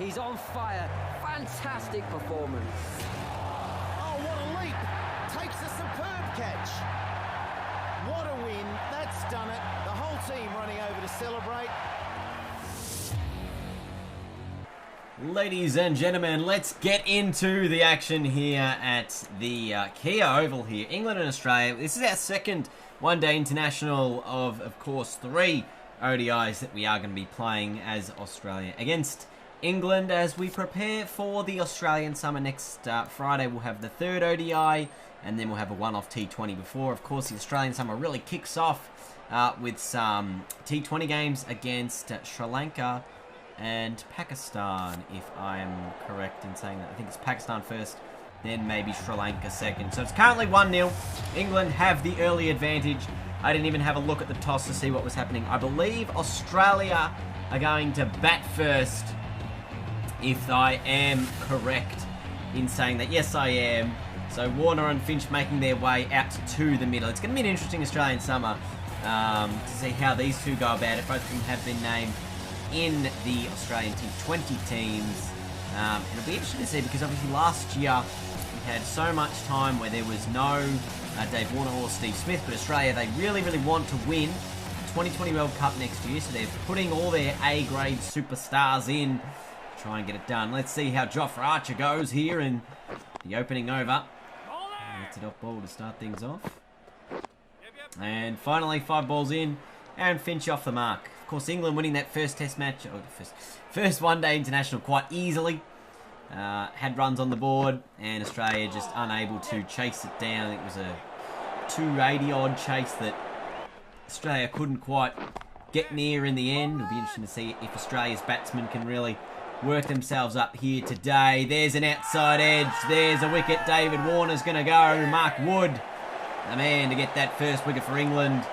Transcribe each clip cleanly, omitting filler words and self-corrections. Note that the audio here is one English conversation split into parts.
He's on fire. Fantastic performance. Oh, what a leap. Takes a superb catch. What a win. That's done it. The whole team running over to celebrate. Ladies and gentlemen, let's get into the action here at the Kia Oval here. England and Australia. This is our second one-day international of course, 3 ODIs that we are going to be playing as Australia against England as we prepare for the Australian summer. Next Friday we'll have the 3rd ODI and then we'll have a one-off T20 before, of course, the Australian summer really kicks off with some T20 games against Sri Lanka and Pakistan, if I am correct in saying that. I think it's Pakistan first, then maybe Sri Lanka second. So it's currently 1-0. England have the early advantage. I didn't even have a look at the toss to see what was happening. I believe Australia are going to bat first, if I am correct in saying that. Yes, I am. So Warner and Finch making their way out to the middle. It's going to be an interesting Australian summer to see how these two go about it. Both of them have been named in the Australian T20 teams. And it'll be interesting to see because obviously last year we had so much time where there was no Dave Warner or Steve Smith, but Australia, they really, really want to win the 2020 World Cup next year, so they're putting all their A-grade superstars in to try and get it done. Let's see how Jofra Archer goes here in the opening over. Gets it off ball to start things off. And finally, 5 balls in, Aaron Finch off the mark. Of course, England winning that first test match, or first one-day international quite easily. Had runs on the board, and Australia just unable to chase it down. It was a 280-odd chase that Australia couldn't quite get near in the end. It'll be interesting to see if Australia's batsmen can really work themselves up here today. There's an outside edge. There's a wicket. David Warner's going to go. Mark Wood, the man to get that first wicket for England.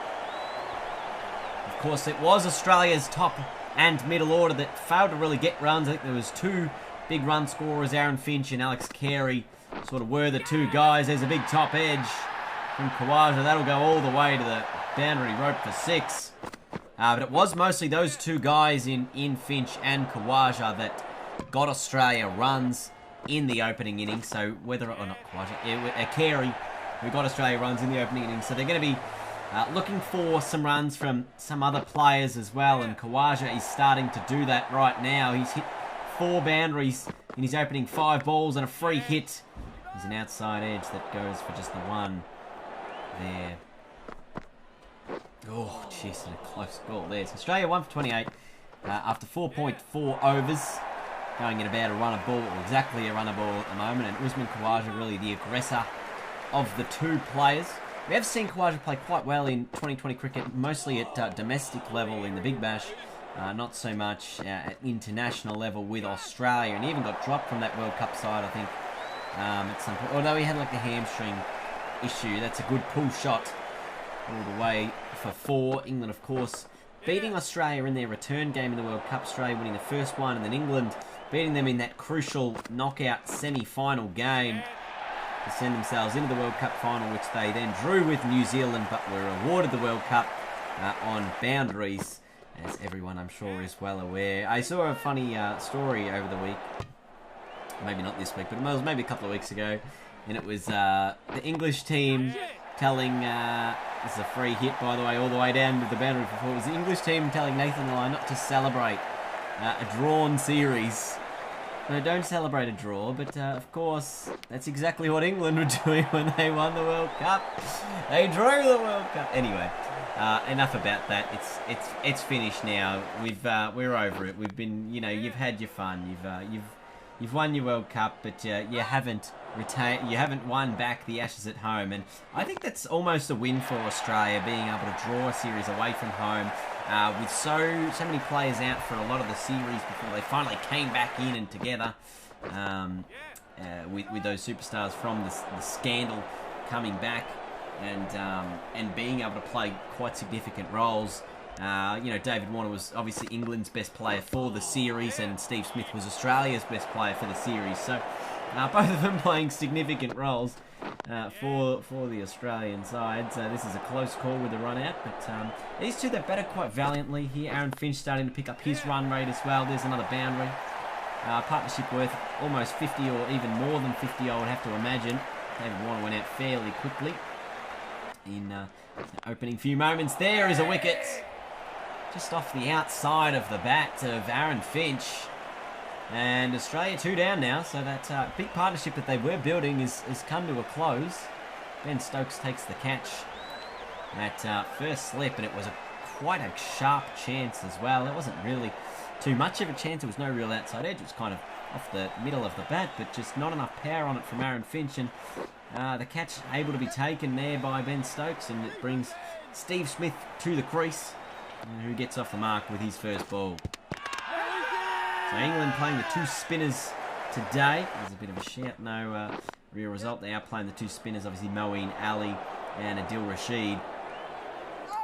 Of course, it was Australia's top and middle order that failed to really get runs. I think there was 2 big run scorers, Aaron Finch and Alex Carey, sort of were the 2 guys. There's a big top edge from Khawaja. That'll go all the way to the boundary rope for 6. But it was mostly those 2 guys in Finch and Khawaja that got Australia runs in the opening innings. So whether or not Khawaja, Carey, who got Australia runs in the opening innings. So they're going to be looking for some runs from some other players as well. And Khawaja is starting to do that right now. He's hit 4 boundaries in his opening 5 balls and a free hit. There's an outside edge that goes for just the 1 there. Oh, jeez, a close goal there. So Australia 1 for 28 after 4.4 overs, going at about a run a ball, or exactly a run a ball at the moment. And Usman Khawaja really the aggressor of the 2 players. We have seen Khawaja play quite well in 2020 cricket, mostly at domestic level in the Big Bash. Not so much at international level with Australia, and he even got dropped from that World Cup side, I think, at some point. Although he had like a hamstring issue. That's a good pull shot all the way for 4. England, of course, beating Australia in their return game in the World Cup. Australia winning the first one, and then England beating them in that crucial knockout semi-final game to send themselves into the World Cup final, which they then drew with New Zealand, but were awarded the World Cup on boundaries, as everyone I'm sure is well aware. I saw a funny story over the week, maybe not this week, but it was maybe a couple of weeks ago, and it was the English team telling, this is a free hit by the way, all the way down to the boundary for 4. It was the English team telling Nathan Lyon not to celebrate a drawn series. No, don't celebrate a draw, but of course, that's exactly what England were doing when they won the World Cup. They drew the World Cup. Anyway, enough about that. It's finished now. We're over it. We've been, you know, you've had your fun. You've won your World Cup, but you haven't won back the Ashes at home, and I think that's almost a win for Australia, being able to draw a series away from home. With so many players out for a lot of the series before they finally came back in and together, with those superstars from the scandal coming back and being able to play quite significant roles. You know, David Warner was obviously England's best player for the series, and Steve Smith was Australia's best player for the series. So both of them playing significant roles for the Australian side. So this is a close call with a run out, but these two, they batted quite valiantly here. Aaron Finch starting to pick up his run rate as well. There's another boundary. Partnership worth almost 50 or even more than 50, I would have to imagine. David Warner went out fairly quickly in the opening few moments. There is a wicket just off the outside of the bat of Aaron Finch. And Australia 2 down now, so that big partnership that they were building has come to a close. Ben Stokes takes the catch at first slip, and it was quite a sharp chance as well. It wasn't really too much of a chance. There was no real outside edge. It was kind of off the middle of the bat, but just not enough power on it from Aaron Finch. And the catch able to be taken there by Ben Stokes, and it brings Steve Smith to the crease, who gets off the mark with his first ball. So England playing the 2 spinners today. There's a bit of a shout, no real result. They are playing the 2 spinners, obviously Moeen Ali and Adil Rashid.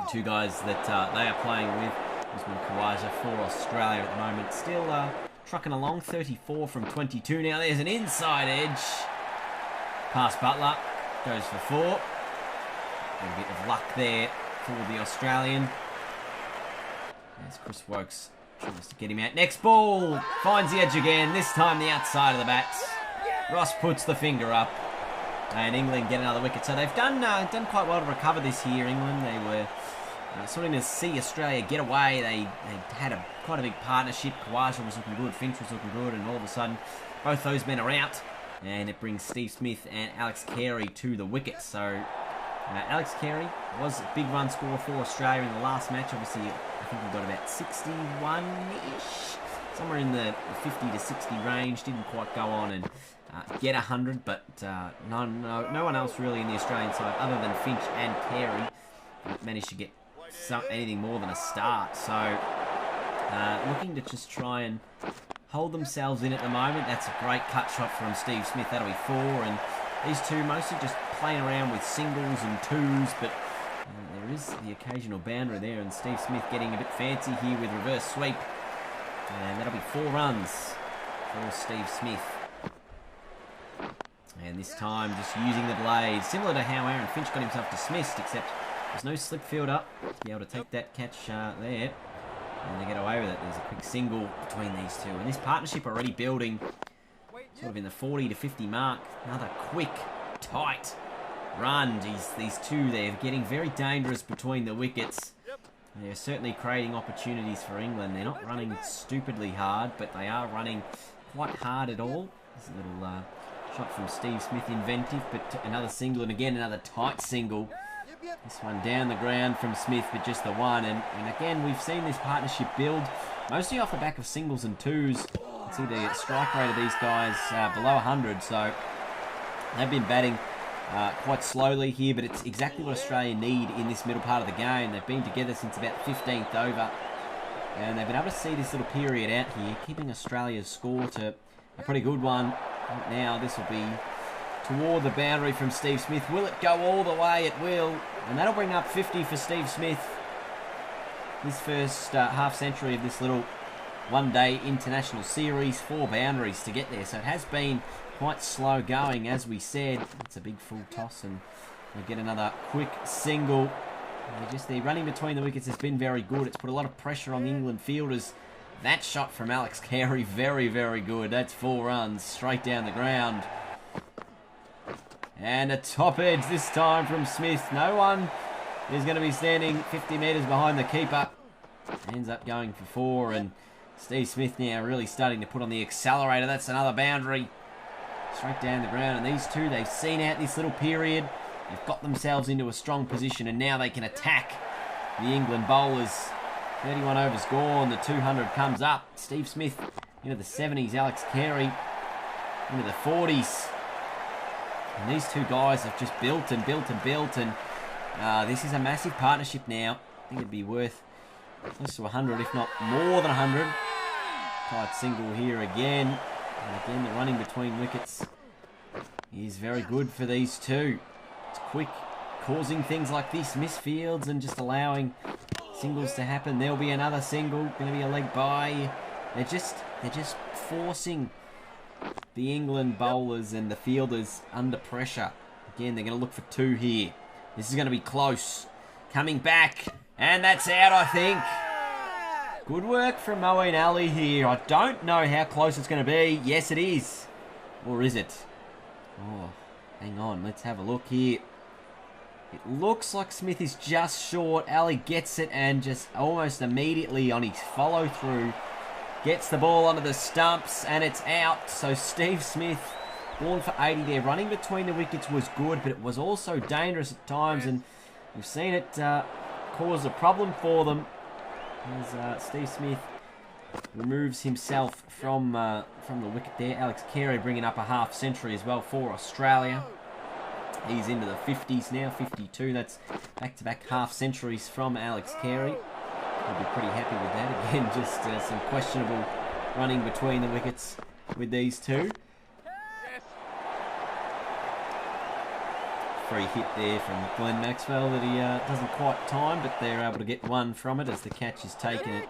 The 2 guys that they are playing with. Usman Khawaja for Australia at the moment. Still trucking along, 34 from 22. Now there's an inside edge. Past Butler, goes for 4. A bit of luck there for the Australian. There's Chris Wokes. Tries to get him out. Next ball. Finds the edge again. This time the outside of the bat. Ross puts the finger up. And England get another wicket. So they've done quite well to recover this year, England. They were starting to see Australia get away. They had quite a big partnership. Khawaja was looking good. Finch was looking good. And all of a sudden, both those men are out. And it brings Steve Smith and Alex Carey to the wicket. So Alex Carey was a big run scorer for Australia in the last match. Obviously, I think we got about 61-ish, somewhere in the 50 to 60 range. Didn't quite go on and get 100, but no one else really in the Australian side, other than Finch and Carey, managed to get anything more than a start. So looking to just try and hold themselves in at the moment. That's a great cut shot from Steve Smith. That'll be 4, and these 2 mostly just playing around with singles and 2s, but there is the occasional boundary there, and Steve Smith getting a bit fancy here with reverse sweep. And that'll be 4 runs for Steve Smith. And this time just using the blade, similar to how Aaron Finch got himself dismissed, except there's no slip field up to be able to take that catch there. And they get away with it. There's a quick single between these 2. And this partnership already building sort of in the 40 to 50 mark. Another quick, tight run. These 2, they're getting very dangerous between the wickets. They're certainly creating opportunities for England. They're not running stupidly hard, but they are running quite hard at all. There's a little shot from Steve Smith, inventive, but another single, and again another tight single. This one down the ground from Smith, but just the 1. And again, we've seen this partnership build mostly off the back of singles and 2s. You can see the strike rate of these guys below 100, so they've been batting quite slowly here, but it's exactly what Australia need in this middle part of the game. They've been together since about 15th over, and they've been able to see this little period out here, keeping Australia's score to a pretty good one. Now this will be toward the boundary from Steve Smith. Will it go all the way? It will, and that'll bring up 50 for Steve Smith. His first half century of this little one-day international series, 4 boundaries to get there, so it has been quite slow going, as we said. It's a big full toss, and we get another quick single. The running between the wickets has been very good. It's put a lot of pressure on the England fielders. That shot from Alex Carey, very, very good. That's 4 runs straight down the ground. And a top edge this time from Smith. No one is going to be standing 50 metres behind the keeper. Ends up going for 4, and Steve Smith now really starting to put on the accelerator. That's another boundary. Straight down the ground, and these 2, they've seen out this little period. They've got themselves into a strong position, and now they can attack the England bowlers. 31 overs gone, the 200 comes up. Steve Smith into the 70s, Alex Carey into the 40s. And these 2 guys have just built and built and built, and this is a massive partnership now. I think it'd be worth close to 100, if not more than 100. Tight single here again. And again, the running between wickets is very good for these 2. It's quick, causing things like this, misfields, and just allowing singles to happen. There'll be another single, going to be a leg by. They're just forcing the England bowlers and the fielders under pressure. Again, they're going to look for 2 here. This is going to be close. Coming back, and that's out, I think. Good work from Moeen Ali here. I don't know how close it's going to be. Yes, it is. Or is it? Oh, hang on. Let's have a look here. It looks like Smith is just short. Ali gets it and just almost immediately on his follow-through gets the ball onto the stumps and it's out. So Steve Smith, born for 80 there. Running between the wickets was good, but it was also dangerous at times, and we've seen it cause a problem for them as Steve Smith removes himself from the wicket there. Alex Carey bringing up a half century as well for Australia. He's into the 50s now, 52. That's back-to-back half centuries from Alex Carey. He'll be pretty happy with that. Again, just some questionable running between the wickets with these two. Free hit there from Glenn Maxwell that he doesn't quite time, but they're able to get one from it as the catch is taken it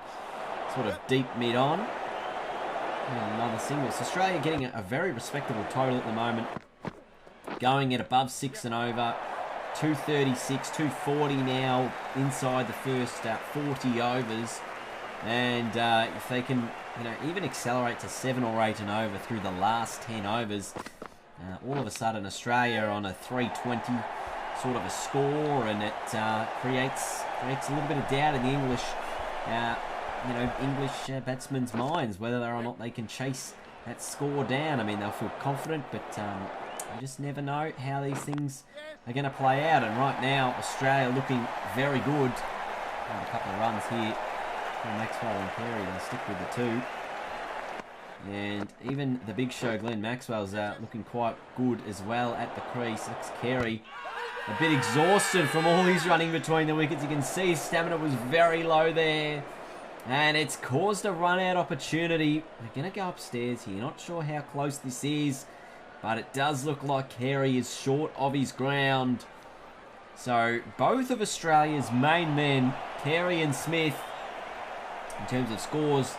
sort of deep mid-on. And another single. So Australia getting a very respectable total at the moment. Going at above 6 and over. 236, 240 now inside the first 40 overs. And if they can, even accelerate to 7 or 8 and over through the last 10 overs, all of a sudden Australia are on a 320 sort of a score, and it creates a little bit of doubt in the English batsmen's minds whether or not they can chase that score down. I mean, they'll feel confident, but you just never know how these things are going to play out. And right now, Australia looking very good. A couple of runs here from Maxwell and Carey. They'll stick with the two. And even the big show, Glenn Maxwell's looking quite good as well at the crease. Alex Carey a bit exhausted from all his running between the wickets. You can see his stamina was very low there. And it's caused a run-out opportunity. We're going to go upstairs here. Not sure how close this is, but it does look like Carey is short of his ground. So both of Australia's main men, Carey and Smith, in terms of scores,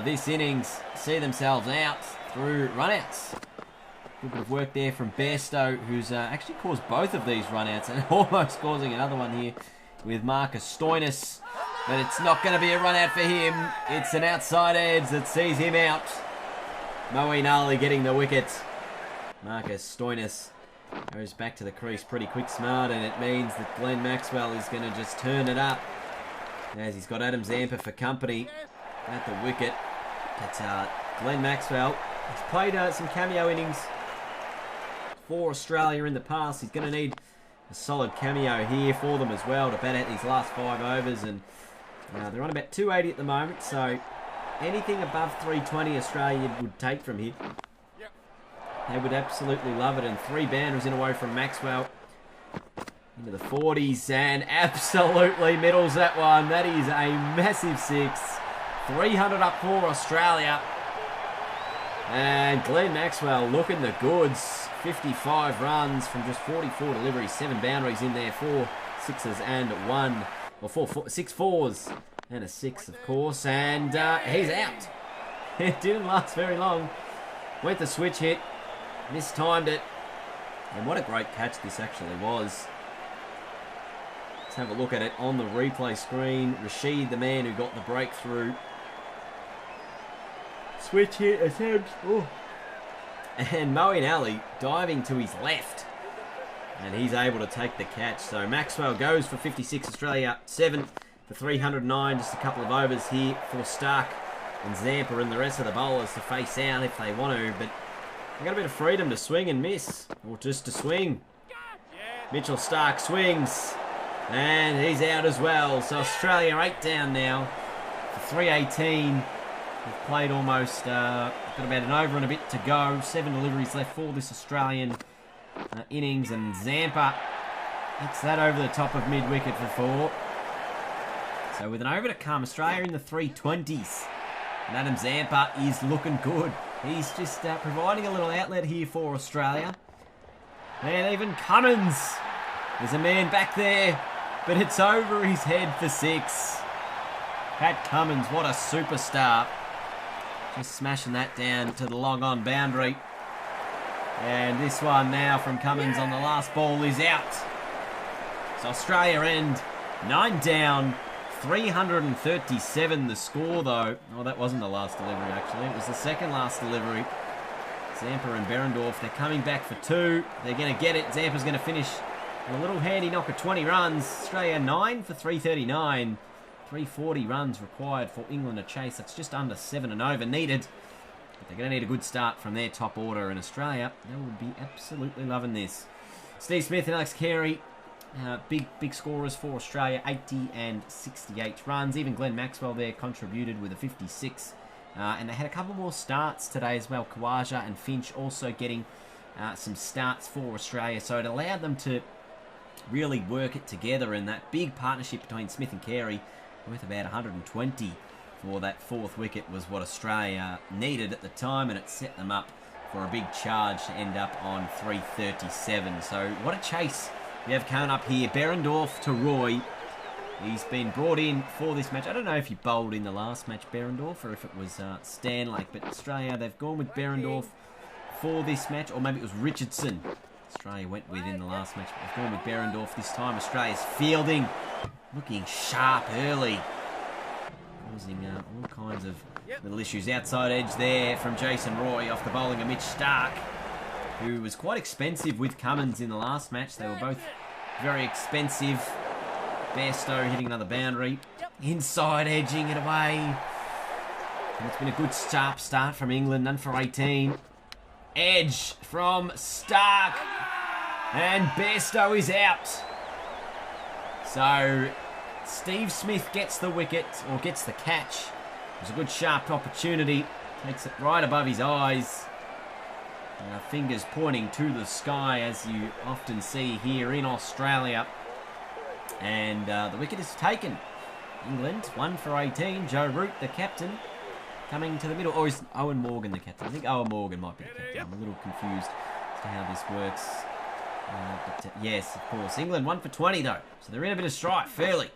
this innings, see themselves out through run-outs. Good bit of work there from Bairstow, who's actually caused both of these run-outs and almost causing another one here with Marcus Stoinis. But it's not going to be a run-out for him. It's an outside edge that sees him out. Moeen Ali getting the wicket. Marcus Stoinis goes back to the crease pretty quick smart, and it means that Glenn Maxwell is going to just turn it up as he's got Adam Zampa for company at the wicket. But Glenn Maxwell has played some cameo innings for Australia in the past. He's going to need a solid cameo here for them as well to bat out these last 5 overs, and they're on about 280 at the moment, so anything above 320 Australia would take from here. They would absolutely love it, and 3 boundaries in a row from Maxwell into the 40s, and absolutely middles that one. That is a massive 6. 300 up for Australia, and Glenn Maxwell looking the goods. 55 runs from just 44 deliveries, 7 boundaries in there, 4 sixes and 6 fours and a 6, of course, and he's out. It didn't last very long. Went the switch hit, mistimed it, and what a great catch this actually was. Let's have a look at it on the replay screen. Rashid, the man who got the breakthrough. Switch hit attempt. Oh. And Moeen Ali diving to his left. And he's able to take the catch. So Maxwell goes for 56. Australia 7 for 309. Just a couple of overs here for Stark and Zampa and the rest of the bowlers to face out if they want to. But they've got a bit of freedom to swing and miss. Or just to swing. Mitchell Stark swings. And he's out as well. So Australia 8 down now for 318. They've played almost, got about an over and a bit to go. 7 deliveries left for this Australian innings, and Zampa hits that over the top of mid-wicket for 4. So with an over to come, Australia in the 320s. And Adam Zampa is looking good. He's just providing a little outlet here for Australia. And even Cummins, there's a man back there, but it's over his head for 6. Pat Cummins, what a superstar. Just smashing that down to the long-on boundary. And this one now from Cummins on the last ball is out. So Australia end 9 down, 337 the score, though. Oh, that wasn't the last delivery, actually. It was the second last delivery. Zampa and Behrendorff, they're coming back for 2. They're going to get it. Zampa's going to finish a little handy knock of 20 runs. Australia 9 for 339. 340 runs required for England to chase. That's just under 7 and over needed. But they're going to need a good start from their top order in Australia. They will be absolutely loving this. Steve Smith and Alex Carey, big scorers for Australia, 80 and 68 runs. Even Glenn Maxwell there contributed with a 56. And they had a couple more starts today as well. Kawaja and Finch also getting some starts for Australia. So it allowed them to really work it together. And that big partnership between Smith and Carey, worth about 120 for that 4th wicket, was what Australia needed at the time. And it set them up for a big charge to end up on 337. So what a chase we have coming up here. Behrendorff to Roy. He's been brought in for this match. I don't know if he bowled in the last match, Behrendorff, or if it was Stanlake. But Australia, they've gone with Behrendorff for this match. Or maybe it was Richardson Australia went with in the last match. But they've gone with Behrendorff this time. Australia's fielding, looking sharp early, causing all kinds of little issues. Outside edge there from Jason Roy off the bowling of Mitch Starc, who was quite expensive with Cummins in the last match. They were both very expensive. Bairstow hitting another boundary. Inside edging it away. And it's been a good sharp start from England. None for 18. Edge from Starc. And Bairstow is out. So Steve Smith gets the wicket, or gets the catch. It was a good sharp opportunity. Takes it right above his eyes. Fingers pointing to the sky, as you often see here in Australia. And the wicket is taken. England 1 for 18. Joe Root, the captain, coming to the middle. Or is Owen Morgan the captain? I think Owen Morgan might be the captain. I'm a little confused as to how this works. But yes, of course. England 1 for 20 though. So they're in a bit of strife fairly.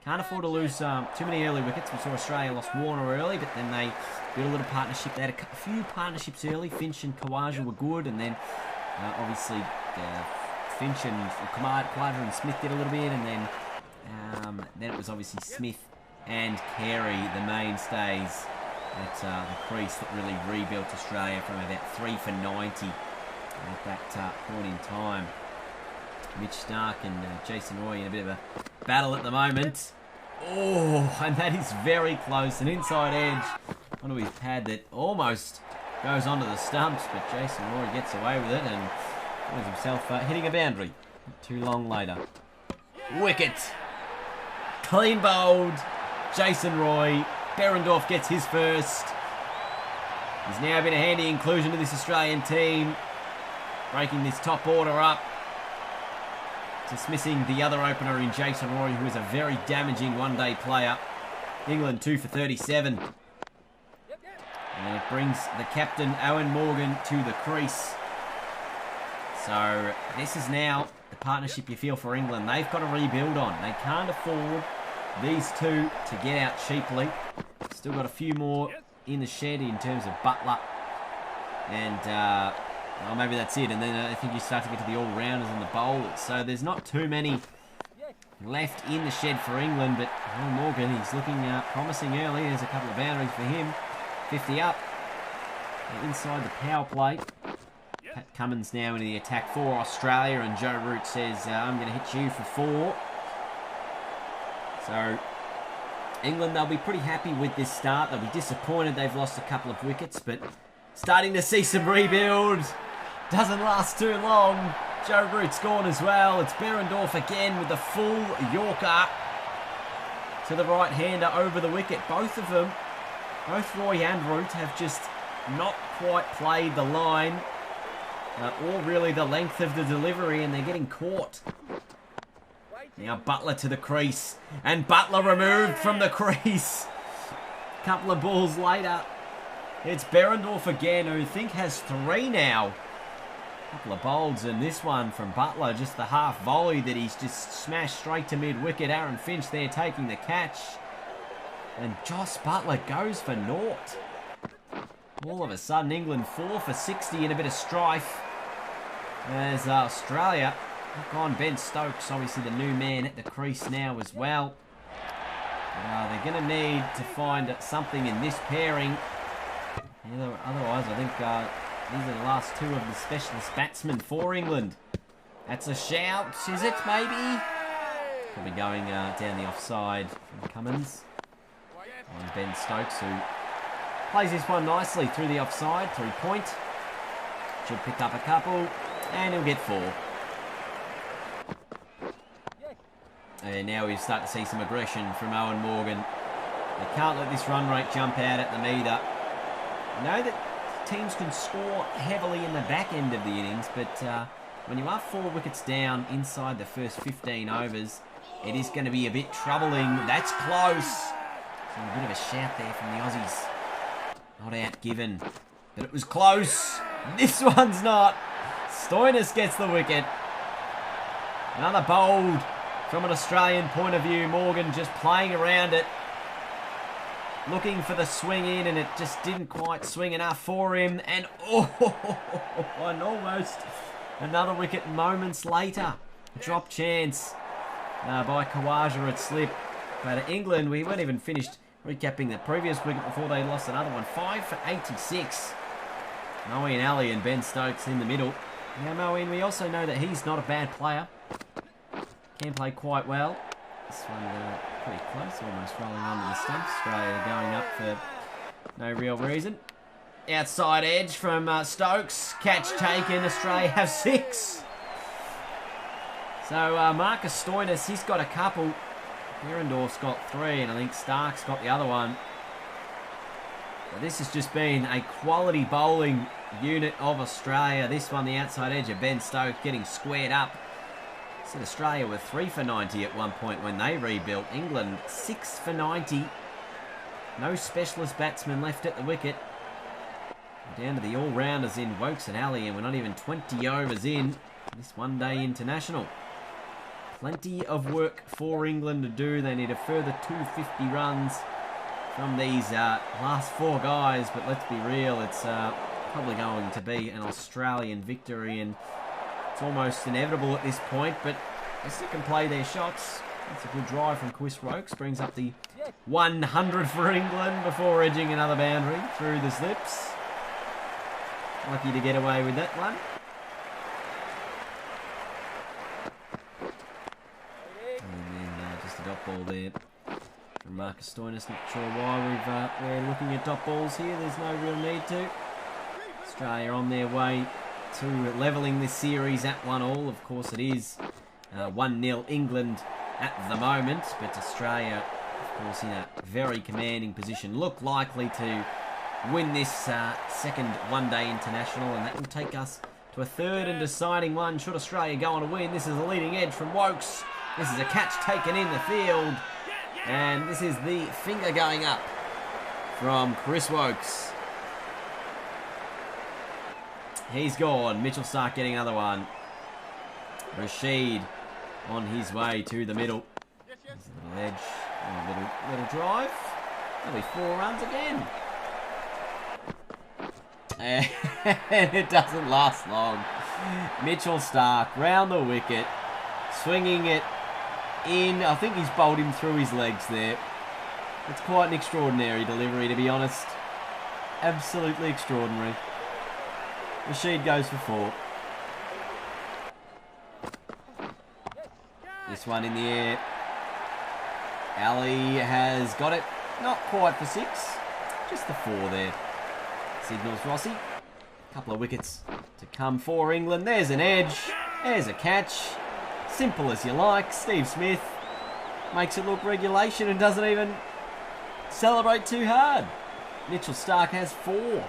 Can't afford to lose too many early wickets. We saw Australia lost Warner early, but then they built a little partnership. They had a few partnerships early. Finch and Kawaja were good, and then obviously Finch and Kawaja and Smith did a little bit, and then it was obviously Smith and Carey, the mainstays at the crease, that really rebuilt Australia from about 3 for 90 at that point in time. Mitch Starc and Jason Roy in a bit of a battle at the moment. Oh, and that is very close. An inside edge onto his pad that almost goes onto the stumps, but Jason Roy gets away with it and finds himself hitting a boundary not too long later. Wicket. Clean bowled. Jason Roy. Behrendorff gets his first. He's now been a handy inclusion to this Australian team, breaking this top order up. Dismissing the other opener in Jason Roy, who is a very damaging one-day player. England 2 for 37. And it brings the captain, Owen Morgan, to the crease. So this is now the partnership you feel for England. They've got to rebuild on. They can't afford these two to get out cheaply. Still got a few more in the shed in terms of Butler. And well, maybe that's it. And then I think you start to get to the all-rounders and the bowlers. So there's not too many left in the shed for England. But Owen Morgan, he's looking promising early. There's a couple of boundaries for him. 50 up. Inside the power play. Pat Cummins now into the attack for Australia. And Joe Root says, I'm going to hit you for 4. So England, they'll be pretty happy with this start. They'll be disappointed they've lost a couple of wickets. But starting to see some rebuild. Doesn't last too long. Joe Root's gone as well. It's Behrendorff again with the full Yorker to the right-hander over the wicket. Both of them, both Roy and Root, have just not quite played the line or really the length of the delivery, and they're getting caught. Now Butler to the crease, and Butler removed from the crease. Couple of balls later, it's Behrendorff again, who I think has 3 now. Couple of bowls, and this one from Butler, just the half volley that he's just smashed straight to mid-wicket. Aaron Finch there taking the catch. And Joss Butler goes for naught. All of a sudden, England 4 for 60 in a bit of strife. As Australia look on. Ben Stokes, obviously the new man at the crease now as well. They're going to need to find something in this pairing. Otherwise, I think these are the last two of the specialist batsmen for England. That's a shout, is it, maybe? Probably going down the offside from Cummins. On Ben Stokes, who plays this one nicely through the offside, 3 point. Should pick up a couple, and he'll get 4. And now we start to see some aggression from Owen Morgan. They can't let this run rate jump out at the metre. I know that teams can score heavily in the back end of the innings, but when you are 4 wickets down inside the first 15 overs, it is going to be a bit troubling. That's close. So a bit of a shout there from the Aussies. Not out given, but it was close. This one's not. Stoinis gets the wicket. Another bold from an Australian point of view. Morgan just playing around it, looking for the swing in, and it just didn't quite swing enough for him. And and almost another wicket moments later. Drop chance by Khawaja at slip. But England, we weren't even finished recapping the previous wicket before they lost another one. 5 for 86. Moeen Ali and Ben Stokes in the middle. Now Moeen, we also know that he's not a bad player. Can play quite well. This one pretty close, almost rolling under the stumps. Australia going up for no real reason. Outside edge from Stokes. Catch taken. Australia have 6. So Marcus Stoinis, he's got a couple. Behrendorff's got 3, and I think Stark's got the other one. But this has just been a quality bowling unit of Australia. This one, the outside edge of Ben Stokes getting squared up. So Australia were 3 for 90 at one point when they rebuilt. England 6 for 90. No specialist batsmen left at the wicket. We're down to the all-rounders in Wokes and Ali, and we're not even 20 overs in this one-day international. Plenty of work for England to do. They need a further 250 runs from these last 4 guys, but let's be real, it's probably going to be an Australian victory, and it's almost inevitable at this point, but they still can play their shots. That's a good drive from Chris Wokes, brings up the 100 for England before edging another boundary through the slips. Lucky to get away with that one. Just a dot ball there from Marcus Stoinis. Not sure why we're looking at dot balls here. There's no real need to. Australia on their way to levelling this series at 1-1. Of course, it is 1-0 England at the moment, but Australia, of course, in a very commanding position, look likely to win this second one-day international, and that will take us to a third and deciding one. Should Australia go on to win? This is a leading edge from Wokes. This is a catch taken in the field, and this is the finger going up from Chris Wokes. He's gone. Mitchell Starc getting another one. Rashid on his way to the middle. There's a little edge, a little drive. That'll be 4 runs again. And it doesn't last long. Mitchell Starc round the wicket, swinging it in. I think he's bowled him through his legs there. It's quite an extraordinary delivery, to be honest. Absolutely extraordinary. Rashid goes for 4. This one in the air. Ali has got it. Not quite for 6. Just the 4 there. Signals Rossi. A couple of wickets to come for England. There's an edge. There's a catch. Simple as you like. Steve Smith makes it look regulation and doesn't even celebrate too hard. Mitchell Starc has 4.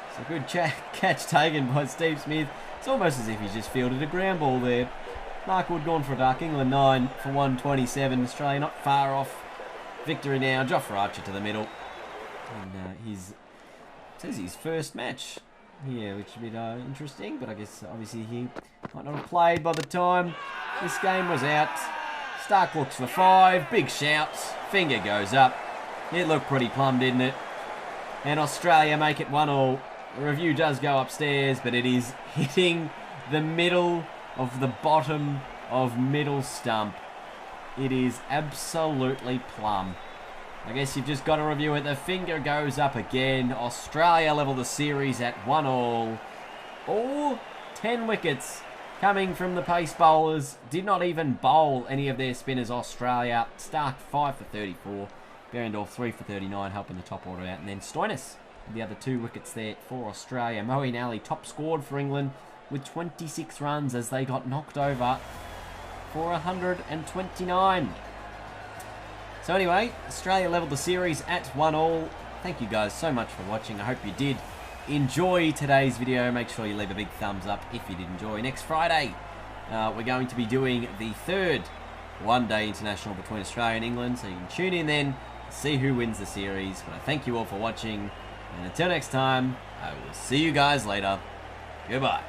It's a good catch taken by Steve Smith. It's almost as if he's just fielded a ground ball there. Mark Wood gone for a duck. England 9 for 127. Australia not far off victory now. Jofra Archer to the middle. And it says his first match here, which would be interesting, but I guess obviously he might not have played by the time this game was out. Starc looks for 5, big shouts, finger goes up. It looked pretty plumb, didn't it? And Australia make it 1-1. The review does go upstairs, but it is hitting the middle of the bottom of middle stump. It is absolutely plum. I guess you've just got to review it. The finger goes up again. Australia level the series at 1-1. All 10 wickets coming from the pace bowlers. Did not even bowl any of their spinners, Australia. Stark 5 for 34. Berendorf 3 for 39, helping the top order out. And then Stoinis, the other 2 wickets there for Australia. Moeen Ali top scored for England with 26 runs as they got knocked over for 129. So anyway, Australia levelled the series at 1-1. Thank you guys so much for watching. I hope you did enjoy today's video. Make sure you leave a big thumbs up if you did enjoy. Next Friday, we're going to be doing the 3rd one-day international between Australia and England. So you can tune in then, see who wins the series. But I thank you all for watching. And until next time, I will see you guys later. Goodbye.